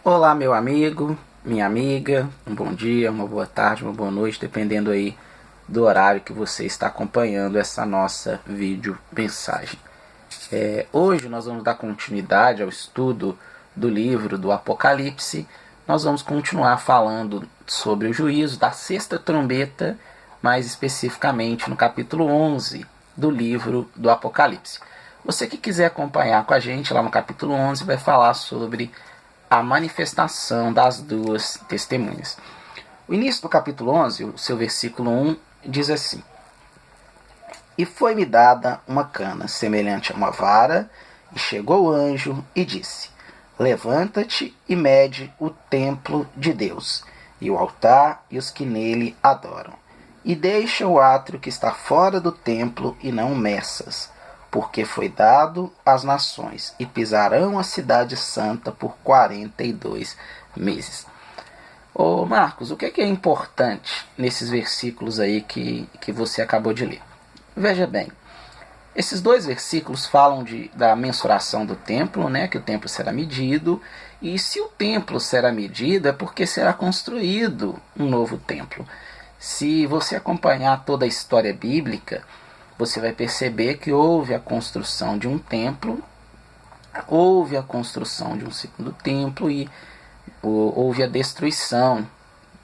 Olá, meu amigo, minha amiga, um bom dia, uma boa tarde, uma boa noite, dependendo aí do horário que você está acompanhando essa nossa vídeo mensagem. Hoje nós vamos dar continuidade ao estudo do livro do Apocalipse. Nós vamos continuar falando sobre o juízo da sexta trombeta, mais especificamente no capítulo 11 do livro do Apocalipse. Você que quiser acompanhar com a gente lá no capítulo 11 vai falar sobre a manifestação das duas testemunhas. O início do capítulo 11, o seu versículo 1, diz assim: E foi-me dada uma cana semelhante a uma vara, e chegou o anjo e disse: Levanta-te e mede o templo de Deus, e o altar e os que nele adoram. E deixa o átrio que está fora do templo e não o meças, porque foi dado às nações, e pisarão a cidade santa por 42 meses. Ô Marcos, o que é importante nesses versículos aí que você acabou de ler? Veja bem, esses dois versículos falam da mensuração do templo, né, que o templo será medido, e se o templo será medido é porque será construído um novo templo. Se você acompanhar toda a história bíblica, você vai perceber que houve a construção de um templo, houve a construção de um segundo templo e houve a destruição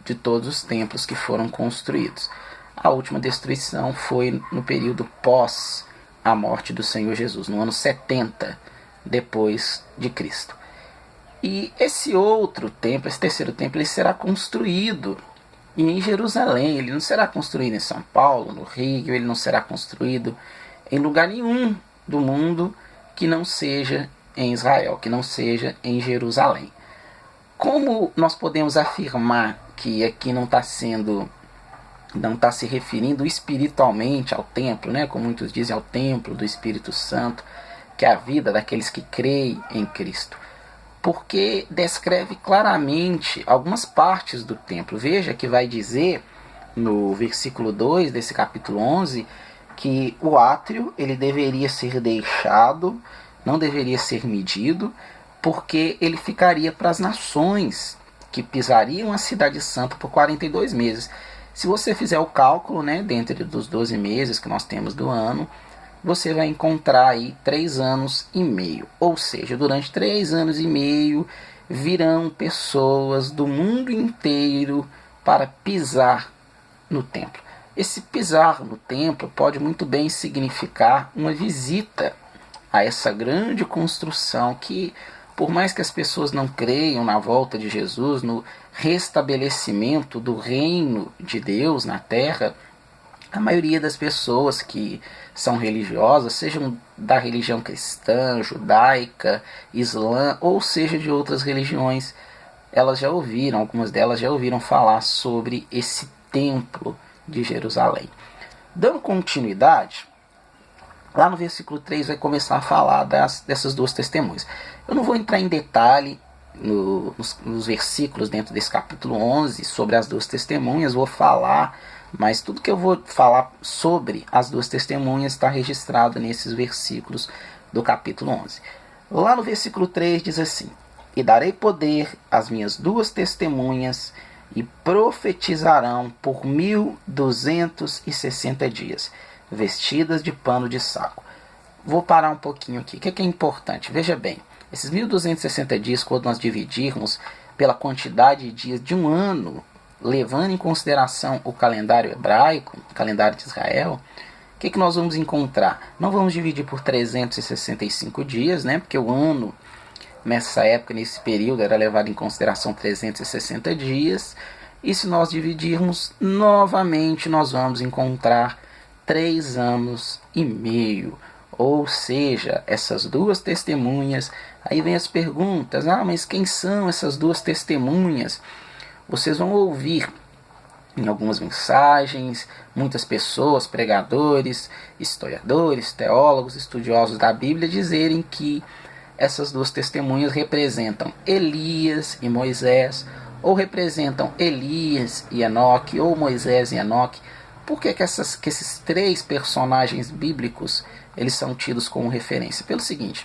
de todos os templos que foram construídos. A última destruição foi no período pós a morte do Senhor Jesus, no ano 70 depois de Cristo. E esse outro templo, esse terceiro templo, ele será construído em Jerusalém. Ele não será construído em São Paulo, no Rio, ele não será construído em lugar nenhum do mundo que não seja em Israel, que não seja em Jerusalém. Como nós podemos afirmar que aqui não está se referindo espiritualmente ao templo, né? Como muitos dizem, ao templo do Espírito Santo, que é a vida daqueles que creem em Cristo? Porque descreve claramente algumas partes do templo. Veja que vai dizer no versículo 2 desse capítulo 11 que o átrio ele deveria ser deixado, não deveria ser medido, porque ele ficaria para as nações que pisariam a cidade santa por 42 meses. Se você fizer o cálculo, né, dentro dos 12 meses que nós temos do ano, você vai encontrar aí 3 anos e meio. Ou seja, durante 3 anos e meio virão pessoas do mundo inteiro para pisar no templo. Esse pisar no templo pode muito bem significar uma visita a essa grande construção que, por mais que as pessoas não creiam na volta de Jesus, no restabelecimento do reino de Deus na terra, a maioria das pessoas que são religiosas, sejam da religião cristã, judaica, islã, ou seja de outras religiões, elas já ouviram, algumas delas já ouviram falar sobre esse templo de Jerusalém. Dando continuidade, lá no versículo 3 vai começar a falar dessas duas testemunhas. Eu não vou entrar em detalhe nos versículos dentro desse capítulo 11 sobre as duas testemunhas, vou falar, mas tudo que eu vou falar sobre as duas testemunhas está registrado nesses versículos do capítulo 11. Lá no versículo 3 diz assim: E darei poder às minhas duas testemunhas, e profetizarão por 1260 dias, vestidas de pano de saco. Vou parar um pouquinho aqui. O que é importante? Veja bem, esses 1260 dias, quando nós dividirmos pela quantidade de dias de um ano, levando em consideração o calendário hebraico, o calendário de Israel, o que nós vamos encontrar? Não vamos dividir por 365 dias, né? Porque o ano, nessa época, nesse período, era levado em consideração 360 dias. E se nós dividirmos novamente, nós vamos encontrar 3 anos e meio. Ou seja, essas duas testemunhas. Aí vem as perguntas: mas quem são essas duas testemunhas? Vocês vão ouvir em algumas mensagens, muitas pessoas, pregadores, historiadores, teólogos, estudiosos da Bíblia dizerem que essas duas testemunhas representam Elias e Moisés, ou representam Elias e Enoque, ou Moisés e Enoque. Por que esses 3 personagens bíblicos eles são tidos como referência? Pelo seguinte: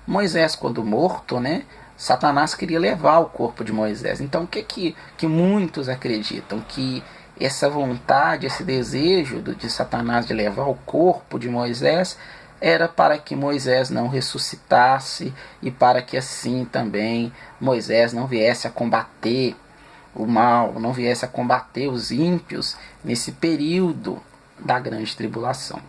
Moisés, quando morto, né, Satanás queria levar o corpo de Moisés. Então o que muitos acreditam? Que essa vontade, esse desejo de Satanás de levar o corpo de Moisés era para que Moisés não ressuscitasse e para que assim também Moisés não viesse a combater o mal, não viesse a combater os ímpios nesse período da grande tribulação.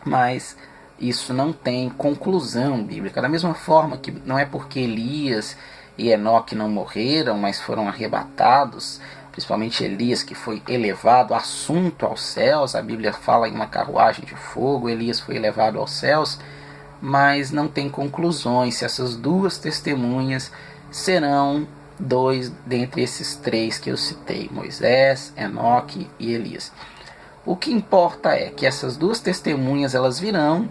Mas isso não tem conclusão bíblica. Da mesma forma que não é porque Elias e Enoque não morreram, mas foram arrebatados, principalmente Elias, que foi elevado, assunto aos céus. A Bíblia fala em uma carruagem de fogo, Elias foi elevado aos céus, mas não tem conclusões se essas duas testemunhas serão dois dentre esses três que eu citei, Moisés, Enoque e Elias. O que importa é que essas duas testemunhas elas virão,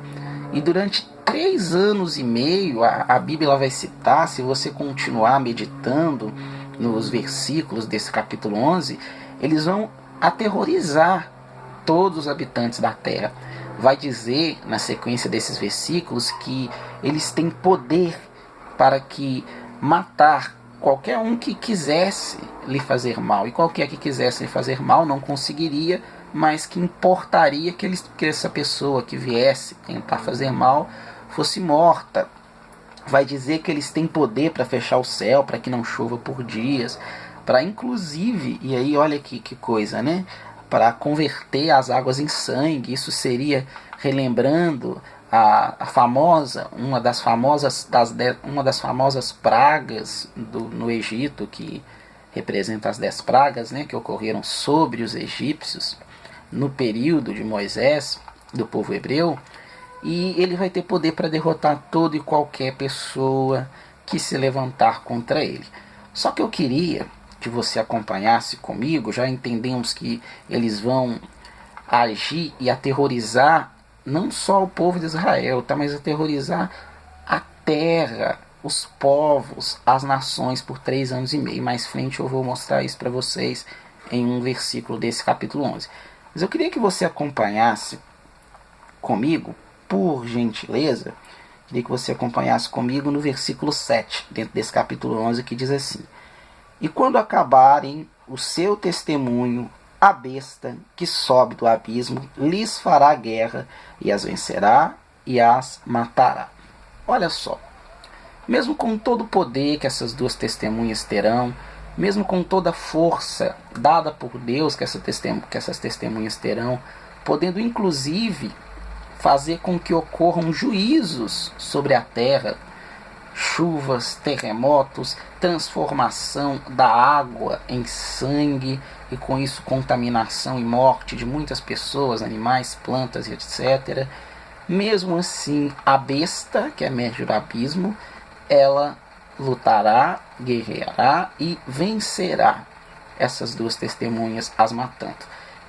e durante 3 anos e meio a Bíblia vai citar, se você continuar meditando nos versículos desse capítulo 11, eles vão aterrorizar todos os habitantes da terra. Vai dizer na sequência desses versículos que eles têm poder para que matar qualquer um que quisesse lhe fazer mal, e qualquer que quisesse lhe fazer mal não conseguiria, mas que importaria que essa pessoa que viesse tentar fazer mal fosse morta. Vai dizer que eles têm poder para fechar o céu, para que não chova por dias, para inclusive, e aí olha que coisa, né? Para converter as águas em sangue. Isso seria relembrando uma das famosas pragas no Egito, que representa as 10 pragas, né, que ocorreram sobre os egípcios no período de Moisés, do povo hebreu. E ele vai ter poder para derrotar toda e qualquer pessoa que se levantar contra ele. Só que eu queria que você acompanhasse comigo. Já entendemos que eles vão agir e aterrorizar não só o povo de Israel, tá, mas aterrorizar a terra, os povos, as nações por 3 anos e meio. Mais frente eu vou mostrar isso para vocês em um versículo desse capítulo 11. Mas eu queria que você acompanhasse comigo, por gentileza, queria que você acompanhasse comigo no versículo 7, dentro desse capítulo 11, que diz assim: E quando acabarem o seu testemunho, a besta que sobe do abismo lhes fará guerra e as vencerá e as matará. Olha só, mesmo com todo o poder que essas duas testemunhas terão, mesmo com toda a força dada por Deus que essas testemunhas terão, podendo inclusive fazer com que ocorram juízos sobre a terra, chuvas, terremotos, transformação da água em sangue, e com isso contaminação e morte de muitas pessoas, animais, plantas e etc. Mesmo assim, a besta, que é médio do abismo, ela lutará, guerreará e vencerá essas duas testemunhas, as matando.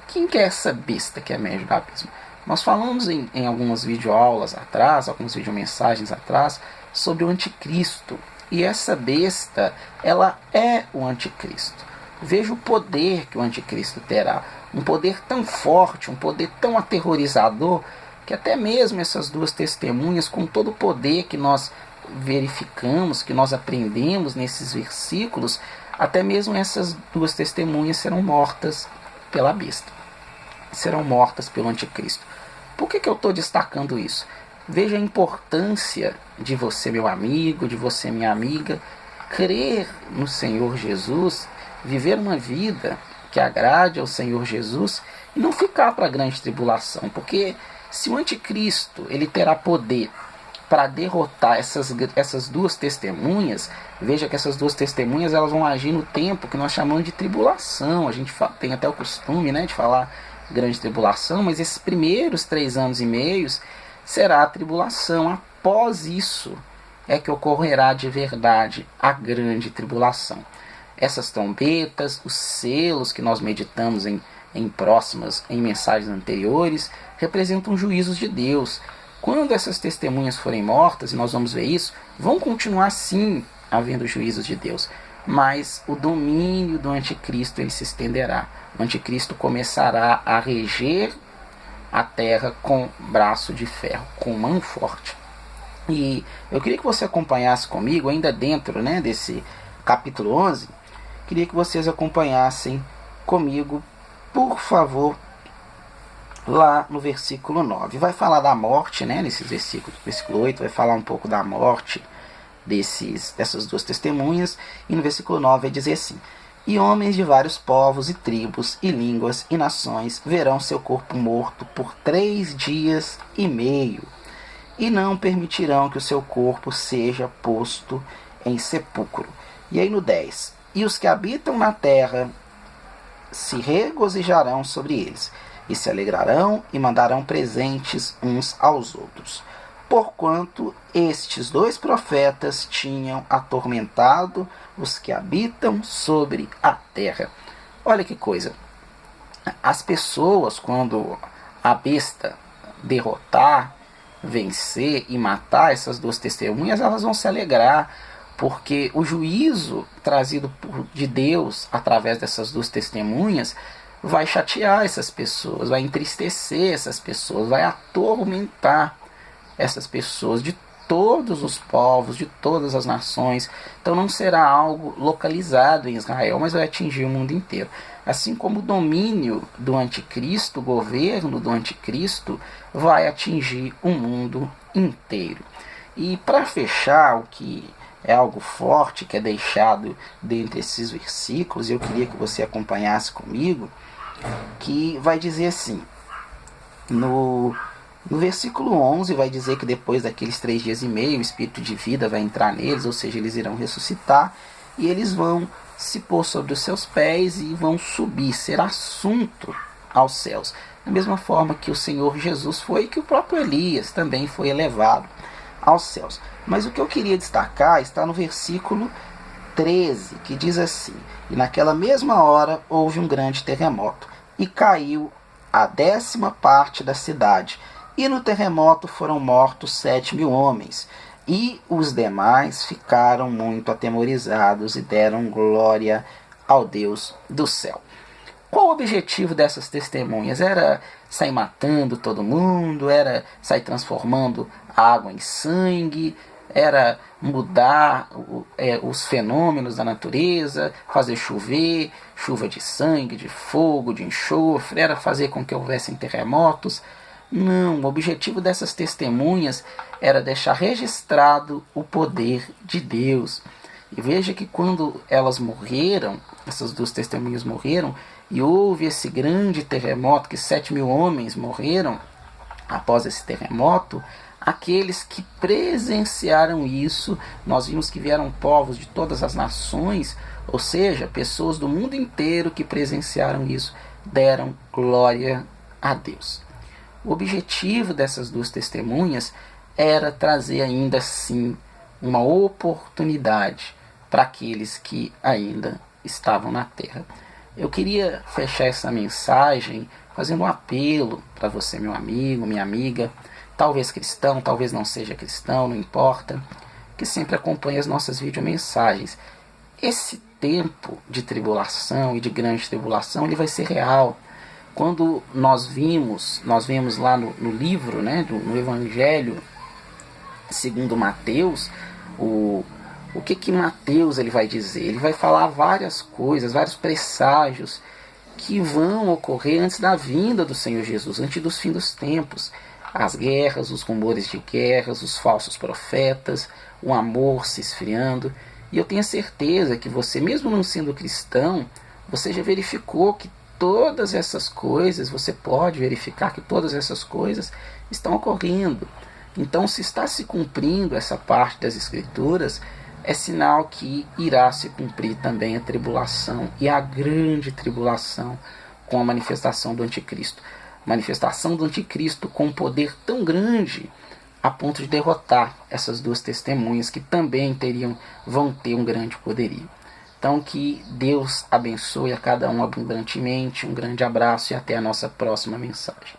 Quem que é essa besta que é médio do abismo? Nós falamos em algumas videoaulas atrás, algumas videomensagens atrás, sobre o anticristo. E essa besta, ela é o anticristo. Veja o poder que o anticristo terá. Um poder tão forte, um poder tão aterrorizador, que até mesmo essas duas testemunhas, com todo o poder que nós verificamos, que nós aprendemos nesses versículos, até mesmo essas duas testemunhas serão mortas pela besta. Serão mortas pelo anticristo. Por que eu estou destacando isso? Veja a importância de você, meu amigo, de você, minha amiga, crer no Senhor Jesus, viver uma vida que agrade ao Senhor Jesus e não ficar para a grande tribulação. Porque se o anticristo ele terá poder para derrotar essas duas testemunhas, veja que essas duas testemunhas elas vão agir no tempo que nós chamamos de tribulação. A gente tem até o costume, né, de falar grande tribulação, mas esses primeiros 3 anos e meios será a tribulação. Após isso é que ocorrerá de verdade a grande tribulação. Essas trombetas, os selos que nós meditamos em mensagens anteriores, representam juízos de Deus. Quando essas testemunhas forem mortas, e nós vamos ver isso, vão continuar sim havendo juízos de Deus, mas o domínio do anticristo ele se estenderá. O anticristo começará a reger a terra com braço de ferro, com mão forte. E eu queria que você acompanhasse comigo, ainda dentro, né, desse capítulo 11, queria que vocês acompanhassem comigo, por favor, lá no versículo 9. Vai falar da morte, né, nesses versículos. Versículo 8 vai falar um pouco da morte dessas duas testemunhas. E no versículo 9 vai dizer assim: e homens de vários povos e tribos e línguas e nações verão seu corpo morto por 3 dias e meio, e não permitirão que o seu corpo seja posto em sepulcro. E aí no 10: e os que habitam na terra se regozijarão sobre eles, e se alegrarão e mandarão presentes uns aos outros, porquanto estes 2 profetas tinham atormentado os que habitam sobre a terra. Olha que coisa. As pessoas, quando a besta derrotar, vencer e matar essas 2 testemunhas, elas vão se alegrar, porque o juízo trazido de Deus através dessas 2 testemunhas vai chatear essas pessoas, vai entristecer essas pessoas, vai atormentar essas pessoas de todos os povos, de todas as nações. Então não será algo localizado em Israel, mas vai atingir o mundo inteiro. Assim como o domínio do anticristo, o governo do anticristo, vai atingir o mundo inteiro. E para fechar, o que é algo forte que é deixado dentre esses versículos, eu queria que você acompanhasse comigo, que vai dizer assim, no versículo 11 vai dizer que depois daqueles 3 dias e meio o espírito de vida vai entrar neles, ou seja, eles irão ressuscitar e eles vão se pôr sobre os seus pés e vão subir, ser assunto aos céus. Da mesma forma que o Senhor Jesus foi, que o próprio Elias também foi elevado aos céus. Mas o que eu queria destacar está no versículo 13, que diz assim: e naquela mesma hora houve um grande terremoto, e caiu a 10ª parte da cidade, e no terremoto foram mortos 7.000 homens, e os demais ficaram muito atemorizados e deram glória ao Deus do céu. Qual o objetivo dessas testemunhas? Era sair matando todo mundo? Era sair transformando a água em sangue? Era mudar os fenômenos da natureza, fazer chover, chuva de sangue, de fogo, de enxofre? Era fazer com que houvessem terremotos? Não, o objetivo dessas testemunhas era deixar registrado o poder de Deus. E veja que quando elas morreram, essas 2 testemunhas morreram, e houve esse grande terremoto, que 7.000 homens morreram após esse terremoto, aqueles que presenciaram isso, nós vimos que vieram povos de todas as nações, ou seja, pessoas do mundo inteiro que presenciaram isso, deram glória a Deus. O objetivo dessas 2 testemunhas era trazer ainda assim uma oportunidade para aqueles que ainda estavam na terra. Eu queria fechar essa mensagem fazendo um apelo para você, meu amigo, minha amiga, talvez cristão, talvez não seja cristão, não importa, que sempre acompanhe as nossas videomensagens. Esse tempo de tribulação e de grande tribulação, ele vai ser real. Quando nós vemos lá no livro, né, no Evangelho segundo Mateus, o que Mateus ele vai dizer? Ele vai falar várias coisas, vários presságios que vão ocorrer antes da vinda do Senhor Jesus, antes dos fins dos tempos. As guerras, os rumores de guerras, os falsos profetas, o amor se esfriando. E eu tenho certeza que você, mesmo não sendo cristão, você já verificou que todas essas coisas, você pode verificar que todas essas coisas estão ocorrendo. Então, se está se cumprindo essa parte das Escrituras, é sinal que irá se cumprir também a tribulação, e a grande tribulação com a manifestação do anticristo. Manifestação do anticristo com um poder tão grande a ponto de derrotar essas 2 testemunhas que também vão ter um grande poderio. Então que Deus abençoe a cada um abundantemente, um grande abraço e até a nossa próxima mensagem.